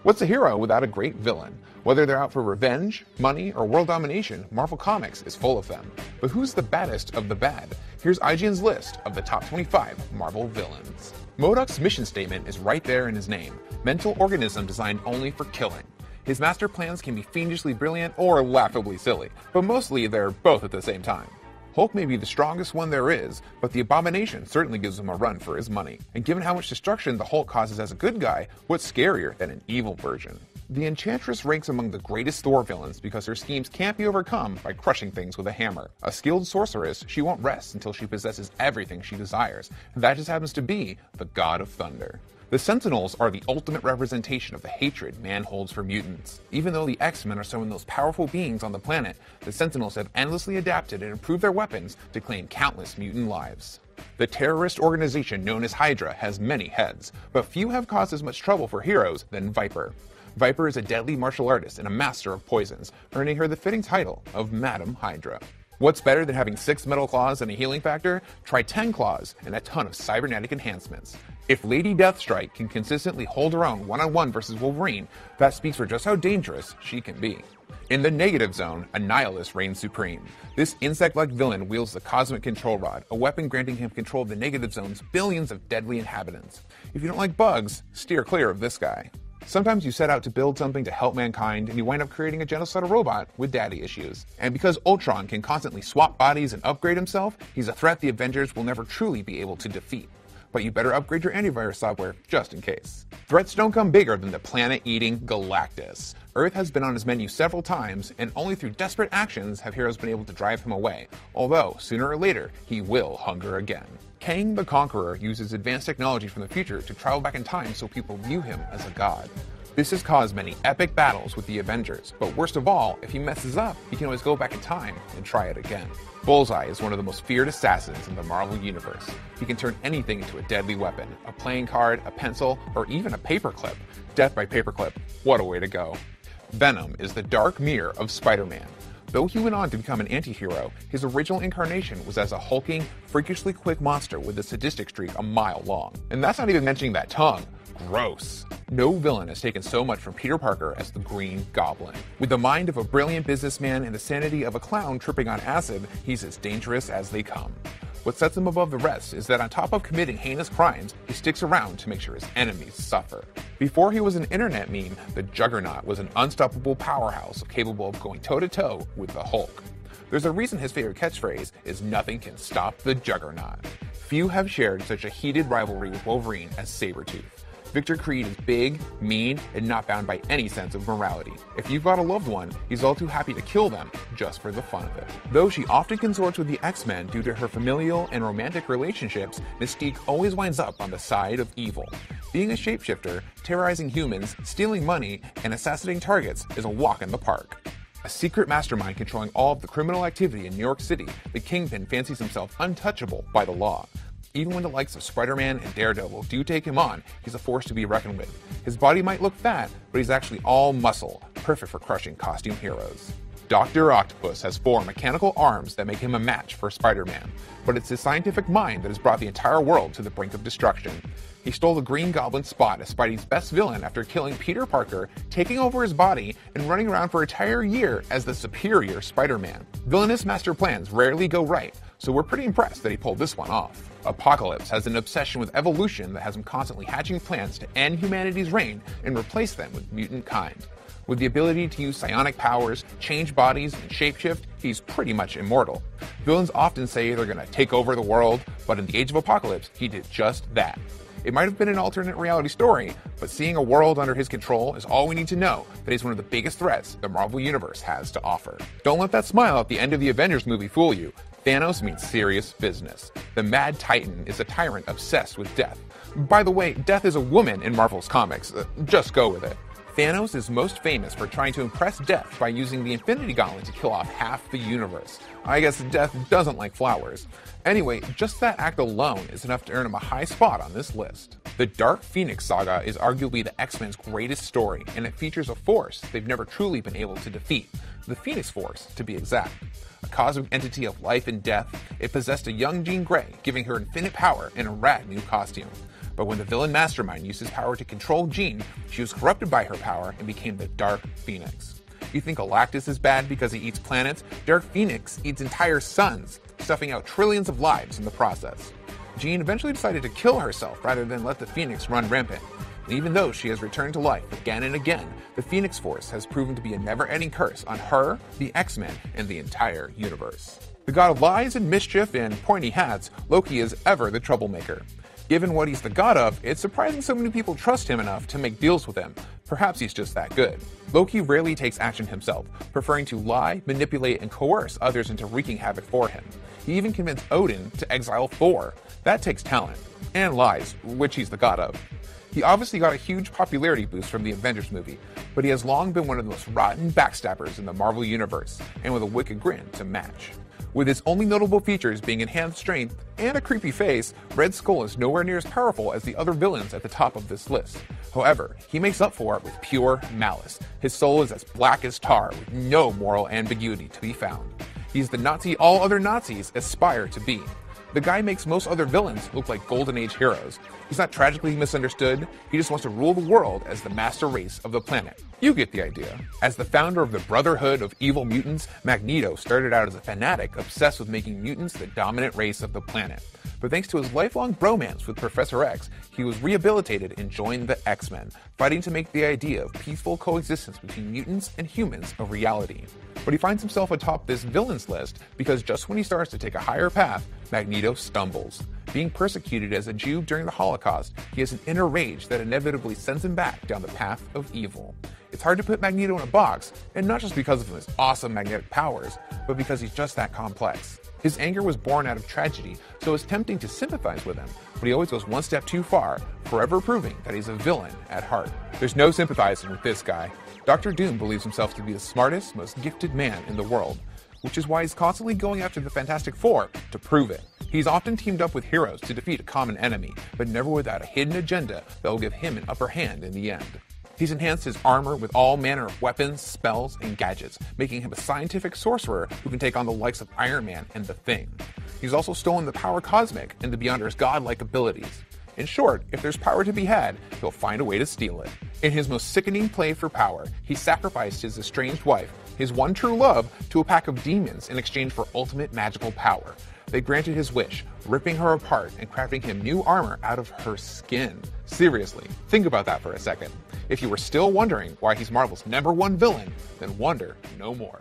What's a hero without a great villain? Whether they're out for revenge, money, or world domination, Marvel Comics is full of them. But who's the baddest of the bad? Here's IGN's list of the top 25 Marvel villains. MODOK's mission statement is right there in his name: mental organism designed only for killing. His master plans can be fiendishly brilliant or laughably silly, but mostly they're both at the same time. Hulk may be the strongest one there is, but the Abomination certainly gives him a run for his money. And given how much destruction the Hulk causes as a good guy, what's scarier than an evil version? The Enchantress ranks among the greatest Thor villains because her schemes can't be overcome by crushing things with a hammer. A skilled sorceress, she won't rest until she possesses everything she desires, and that just happens to be the God of Thunder. The Sentinels are the ultimate representation of the hatred man holds for mutants. Even though the X-Men are some of the most powerful beings on the planet, the Sentinels have endlessly adapted and improved their weapons to claim countless mutant lives. The terrorist organization known as Hydra has many heads, but few have caused as much trouble for heroes than Viper. Viper is a deadly martial artist and a master of poisons, earning her the fitting title of Madam Hydra. What's better than having 6 metal claws and a healing factor? Try 10 claws and a ton of cybernetic enhancements. If Lady Deathstrike can consistently hold her own one-on-one versus Wolverine, that speaks for just how dangerous she can be. In the negative zone, Annihilus reigns supreme. This insect-like villain wields the Cosmic Control Rod, a weapon granting him control of the negative zone's billions of deadly inhabitants. If you don't like bugs, steer clear of this guy. Sometimes you set out to build something to help mankind, and you wind up creating a genocidal robot with daddy issues. And because Ultron can constantly swap bodies and upgrade himself, he's a threat the Avengers will never truly be able to defeat. But you better upgrade your antivirus software just in case. Threats don't come bigger than the planet-eating Galactus. Earth has been on his menu several times, and only through desperate actions have heroes been able to drive him away, although sooner or later he will hunger again. Kang the Conqueror uses advanced technology from the future to travel back in time so people view him as a god. This has caused many epic battles with the Avengers, but worst of all, if he messes up, he can always go back in time and try it again. Bullseye is one of the most feared assassins in the Marvel Universe. He can turn anything into a deadly weapon: a playing card, a pencil, or even a paperclip. Death by paperclip, what a way to go. Venom is the dark mirror of Spider-Man. Though he went on to become an anti-hero, his original incarnation was as a hulking, freakishly quick monster with a sadistic streak a mile long. And that's not even mentioning that tongue. Gross. No villain has taken so much from Peter Parker as the Green Goblin. With the mind of a brilliant businessman and the sanity of a clown tripping on acid, he's as dangerous as they come. What sets him above the rest is that on top of committing heinous crimes, he sticks around to make sure his enemies suffer. Before he was an internet meme, the Juggernaut was an unstoppable powerhouse capable of going toe-to-toe with the Hulk. There's a reason his favorite catchphrase is "Nothing can stop the Juggernaut." Few have shared such a heated rivalry with Wolverine as Sabretooth. Victor Creed is big, mean, and not bound by any sense of morality. If you've got a loved one, he's all too happy to kill them just for the fun of it. Though she often consorts with the X-Men due to her familial and romantic relationships, Mystique always winds up on the side of evil. Being a shapeshifter, terrorizing humans, stealing money, and assassinating targets is a walk in the park. A secret mastermind controlling all of the criminal activity in New York City, the Kingpin fancies himself untouchable by the law. Even when the likes of Spider-Man and Daredevil do take him on, he's a force to be reckoned with. His body might look fat, but he's actually all muscle, perfect for crushing costume heroes. Dr. Octopus has 4 mechanical arms that make him a match for Spider-Man, but it's his scientific mind that has brought the entire world to the brink of destruction. He stole the Green Goblin's spot as Spidey's best villain after killing Peter Parker, taking over his body, and running around for an entire year as the superior Spider-Man. Villainous master plans rarely go right, so we're pretty impressed that he pulled this one off. Apocalypse has an obsession with evolution that has him constantly hatching plans to end humanity's reign and replace them with mutant kind. With the ability to use psionic powers, change bodies, and shapeshift, he's pretty much immortal. Villains often say they're gonna take over the world, but in the Age of Apocalypse, he did just that. It might have been an alternate reality story, but seeing a world under his control is all we need to know that he's one of the biggest threats the Marvel Universe has to offer. Don't let that smile at the end of the Avengers movie fool you. Thanos means serious business. The Mad Titan is a tyrant obsessed with death. By the way, death is a woman in Marvel's comics. Just go with it. Thanos is most famous for trying to impress Death by using the Infinity Gauntlet to kill off half the universe. I guess Death doesn't like flowers. Anyway, just that act alone is enough to earn him a high spot on this list. The Dark Phoenix saga is arguably the X-Men's greatest story, and it features a force they've never truly been able to defeat. The Phoenix Force, to be exact. A cosmic entity of life and death, it possessed a young Jean Grey, giving her infinite power and a rad new costume. But when the villain mastermind used his power to control Jean, she was corrupted by her power and became the Dark Phoenix. You think Galactus is bad because he eats planets? Dark Phoenix eats entire suns, stuffing out trillions of lives in the process. Jean eventually decided to kill herself rather than let the Phoenix run rampant. And even though she has returned to life again and again, the Phoenix Force has proven to be a never-ending curse on her, the X-Men, and the entire universe. The god of lies and mischief and pointy hats, Loki is ever the troublemaker. Given what he's the god of, it's surprising so many people trust him enough to make deals with him. Perhaps he's just that good. Loki rarely takes action himself, preferring to lie, manipulate, and coerce others into wreaking havoc for him. He even convinced Odin to exile Thor. That takes talent. And lies, which he's the god of. He obviously got a huge popularity boost from the Avengers movie, but he has long been one of the most rotten backstabbers in the Marvel Universe, and with a wicked grin to match. With his only notable features being enhanced strength and a creepy face, Red Skull is nowhere near as powerful as the other villains at the top of this list. However, he makes up for it with pure malice. His soul is as black as tar, with no moral ambiguity to be found. He's the Nazi all other Nazis aspire to be. The guy makes most other villains look like Golden Age heroes. He's not tragically misunderstood, he just wants to rule the world as the master race of the planet. You get the idea. As the founder of the Brotherhood of Evil Mutants, Magneto started out as a fanatic obsessed with making mutants the dominant race of the planet. But thanks to his lifelong bromance with Professor X, he was rehabilitated and joined the X-Men, fighting to make the idea of peaceful coexistence between mutants and humans a reality. But he finds himself atop this villains list because just when he starts to take a higher path, Magneto stumbles. Being persecuted as a Jew during the Holocaust, he has an inner rage that inevitably sends him back down the path of evil. It's hard to put Magneto in a box, and not just because of his awesome magnetic powers, but because he's just that complex. His anger was born out of tragedy, so it's tempting to sympathize with him, but he always goes one step too far, forever proving that he's a villain at heart. There's no sympathizing with this guy. Dr. Doom believes himself to be the smartest, most gifted man in the world, which is why he's constantly going after the Fantastic Four to prove it. He's often teamed up with heroes to defeat a common enemy, but never without a hidden agenda that will give him an upper hand in the end. He's enhanced his armor with all manner of weapons, spells, and gadgets, making him a scientific sorcerer who can take on the likes of Iron Man and the Thing. He's also stolen the power cosmic and the Beyonder's godlike abilities. In short, if there's power to be had, he'll find a way to steal it. In his most sickening play for power, he sacrificed his estranged wife, his one true love, to a pack of demons in exchange for ultimate magical power. They granted his wish, ripping her apart and crafting him new armor out of her skin. Seriously, think about that for a second. If you were still wondering why he's Marvel's #1 villain, then wonder no more.